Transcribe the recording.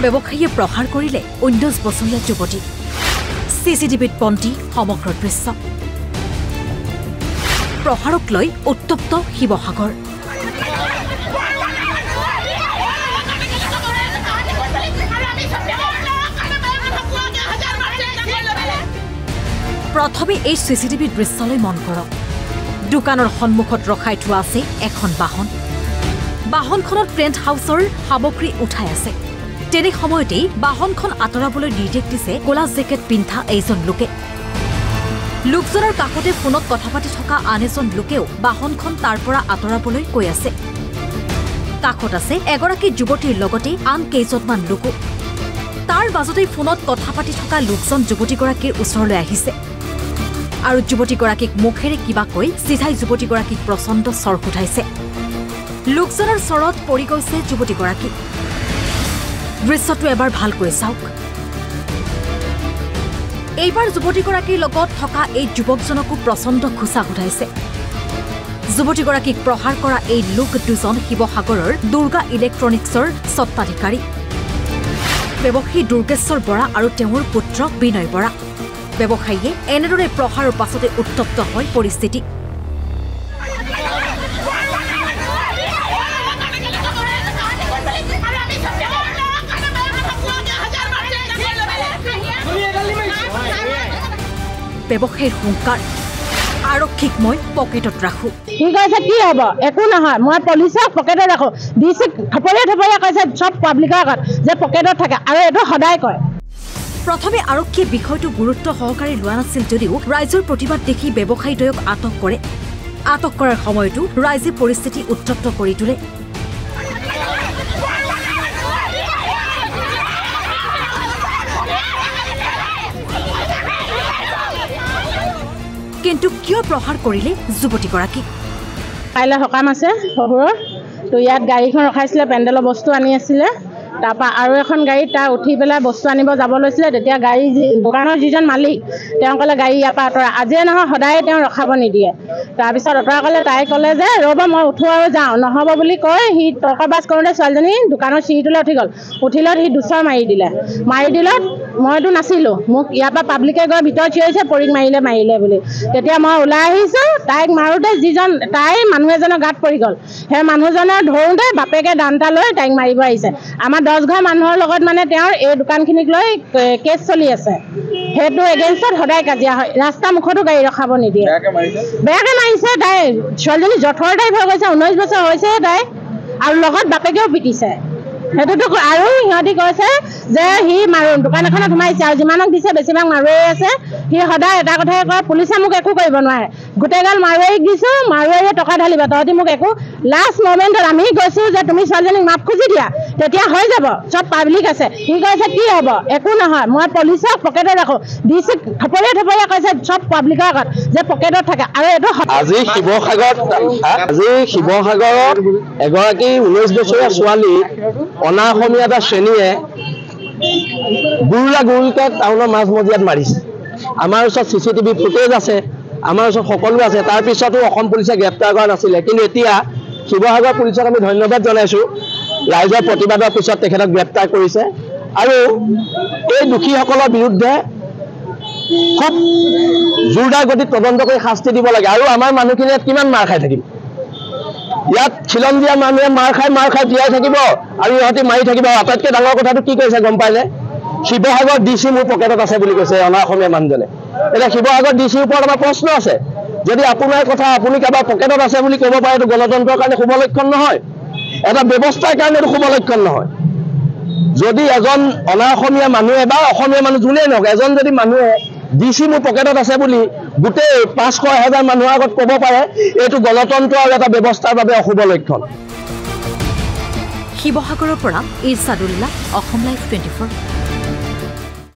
ব্যৱসায়ীয়ে প্ৰহাৰ কৰিলে 19 বছৰীয়া যুৱতী চিচিটিভিত বন্দী সমগ্ৰ দৃশ্য প্ৰহাৰক লৈ উত্তপ্ত শিৱসাগৰ প্ৰথমে এই চিচিটিভি দৃশ্যলৈ মন কৰক দোকানৰ সন্মুখত ৰখাই থোৱা আছে এখন বাহন বাহনখনত প্ৰেণ্ট হাউচৰ সামগ্ৰী উঠাই আছে তেনে সময়তেই বাহনখন আঁতৰাবলৈ নিৰ্দেশ দিছে ক'লা জেকেট পিন্ধা এজন লোকে লোকজনৰ কাষতে ফোনত কথা পাতি থকা আন এজন লোকেও বাহনখন তাৰ পৰা আঁতৰাবলৈ কৈ আছে কাষত আছে এগৰাকী যুৱতীৰ লগতে আন কেইজনমান লোকো তাৰ মাজতেই ফোনত কথা পাতি থকা লোকজন যুৱতীগৰাকীৰ ওচৰলৈ আহিছে আৰু যুৱতীগৰাকীক মুখেৰে কিবা কৈ চিধাই যুৱতীগৰাকীক প্ৰচণ্ড চৰ উঠাইছে লোকজনৰ চৰত পৰি গৈছে যুৱতীগৰাকী দৃশ্যটো এবাৰ ভালকৈ চাওক এইবাৰ যুৱতীগৰাকীৰ লগত থকা এই যুৱকজনকো প্ৰচণ্ড খোচা উঠাইছে যুৱতীগৰাকীক প্ৰহাৰ কৰা এই লোক দুজন শিৱসাগৰৰ দুৰ্গা ইলেক্ট্ৰনিক্সৰ স্বত্বাধিকাৰী ব্যৱসায়ী দুৰ্গেশ্বৰ বৰা আৰু তেওঁৰ পুত্ৰ বিনয় বৰা ব্যৱসায়ীয়ে এনেদৰে প্ৰহাৰৰ পাছতে উত্তপ্ত হয় পৰিস্থিতি ব্যৱসায়ীৰ হুংকাৰ আৰক্ষীক মই পকেটত ৰাখো ঠিক আছে কি হ'ব একো নহয় মই পুলিচক পকেটত ৰাখো ডিচি থপৰীয়া থপৰীয়া কৈছে সব পাব্লিকৰ আগত যে পকেটত থাকে আৰু এইটো সদায় কয় প্ৰথমে আৰক্ষীয়ে বিষয়টো গুৰুত্ব সহকাৰে লোৱা নাছিল যদিও ৰাইজৰ প্ৰতিবাদ দেখি ব্যৱসায়ীদ্বয়ক আটক কৰে আটক কৰাৰ সময়তো ৰাইজে পৰিস্থিতি উত্তপ্ত কৰি তোলে কিন্তু কিয় প্ৰহাৰ কৰিলে যুৱতীগৰাকী কাইলৈ সকাম আছে শহুৰৰ তো ইয়াত গাড়ীখন ৰখাইছিলে পেণ্ডেলৰ বস্তু আনি আছিলে তাৰপৰা আৰু এখন গাড়ীত তাৰ উঠি পেলাই বস্তু আনিব যাব লৈছিলে তেতিয়া গাড়ী দোকানৰ যিজন মালিক তেওঁ ক'লে গাড়ী ইয়াৰ পৰা আঁতৰা আজিয়ে নহয় সদায় তেওঁ ৰখাব নিদিয়ে তাৰপিছত আঁতৰা ক'লে তাই ক'লে যে ৰ'ব মই উঠো আৰু যাওঁ নহ'ব বুলি কৈ সি তৰ্কবাজ কৰোঁতে ছোৱালীজনী দোকানৰ চিৰিটোলৈ উঠি গ'ল উঠিলত সি দুচৰ মাৰি দিলত মইতো নাছিলোঁ মোক ইয়াৰ পৰা পাব্লিকে গৈ ভিতৰত চিঞৰিছে পৰীক মাৰিলে বুলি তেতিয়া মই ওলাই আহিছোঁ তাইক মাৰোঁতে যিজন তাই মানুহ এজনৰ গাত পৰি গ'ল সেই মানুহজনৰ ধৰোঁতে বাপেকে দান্তা লৈ তাইক মাৰিব আহিছে আমাৰ 10 ঘৰ মানুহৰ লগত মানে তেওঁৰ এই দোকানখিনিক লৈ কেছ চলি আছে সেইটো এগেইনষ্টত সদায় কাজিয়া হয় ৰাস্তা মুখতো গাড়ী ৰখাব নিদিয়ে বেয়াকৈ মাৰিছে তাই ছোৱালীজনী জঠৰ টাইপ হৈ গৈছে 19 বছৰ হৈছে তাই আৰু লগত বাপেকেও পিটিছে সেইটোতো আৰু সিহঁতি কৈছে যে সি দোকান এখনত সোমাইছে আৰু যিমানক দিছে বেছিভাগ মাৰোৱাৰী আছে সি সদায় এটা কথাই কয় পুলিচে মোক একো কৰিব নোৱাৰে গোটেইগাল মাৰোৱাৰীক দিছোঁ মাৰোৱাৰীয়ে টকা ঢালিব তহঁতি মোক একো লাষ্ট মমেণ্টত আমি গৈছোঁ যে তুমি ছোৱালীজনীক মাপ খুজি দিয়া তেতিয়া হৈ যাব চব পাব্লিক আছে সি কৈছে কি হ'ব একো নহয় মই পুলিচক পকেটত ৰাখোঁ ডিচি থপৰীয়া থপৰীয়া কৈছে চব পাব্লিকৰ আগত যে পকেটত থাকে আৰু এইটো আজি শিৱসাগৰত এগৰাকী 19 বছৰীয়া ছোৱালী অনা অসমীয়া এটা শ্ৰেণীয়ে গুলকে টাউনৰ মাজমজিয়াত মাৰিছে আমাৰ ওচৰত চিচিটিভি ফুটেজ আছে আমাৰ ওচৰত সকলো আছে তাৰপিছতো অসম পুলিচে গ্ৰেপ্তাৰ কৰা নাছিলে কিন্তু এতিয়া শিৱসাগৰ পুলিচক আমি ধন্যবাদ জনাইছোঁ ৰাইজৰ প্ৰতিবাদৰ পিছত তেখেতক গ্ৰেপ্তাৰ কৰিছে আৰু এই দোষীসকলৰ বিৰুদ্ধে খুব জোৰদাৰ গতিত তদন্ত কৰি শাস্তি দিব লাগে আৰু আমাৰ মানুহখিনিয়ে কিমান মাৰ খাই থাকিব ইয়াত খিলন দিয়া মানুহে মাৰ খাই জীয়াই থাকিব আৰু ইহঁতি মাৰি থাকিব আটাইতকৈ ডাঙৰ কথাটো কি কৈছে গম পাইনে শিৱসাগৰ ডিচি মোৰ পকেটত আছে বুলি কৈছে অনা অসমীয়া মানুহজনে এতিয়া শিৱসাগৰ ডিচিৰ ওপৰত আমাৰ প্ৰশ্ন আছে যদি আপোনাৰ কথা আপুনি কাৰোবাৰ পকেটত আছে বুলি ক'ব পাৰে এইটো গণতন্ত্ৰৰ কাৰণে শুভ লক্ষণ নহয় এটা ব্যৱস্থাৰ কাৰণে এইটো শুভ লক্ষণ নহয় যদি এজন অনা অসমীয়া মানুহে বা অসমীয়া মানুহ যোনেই নহওক এজন যদি মানুহে ডিচি মোৰ পকেটত আছে বুলি গোটেই 500,000 মানুহৰ আগত ক'ব পাৰে এইটো গণতন্ত্ৰ আৰু এটা ব্যৱস্থাৰ বাবে অশুভ লক্ষণ শিৱসাগৰৰ পৰা ইৰছাদুল্লাহ অসম লাইভ 24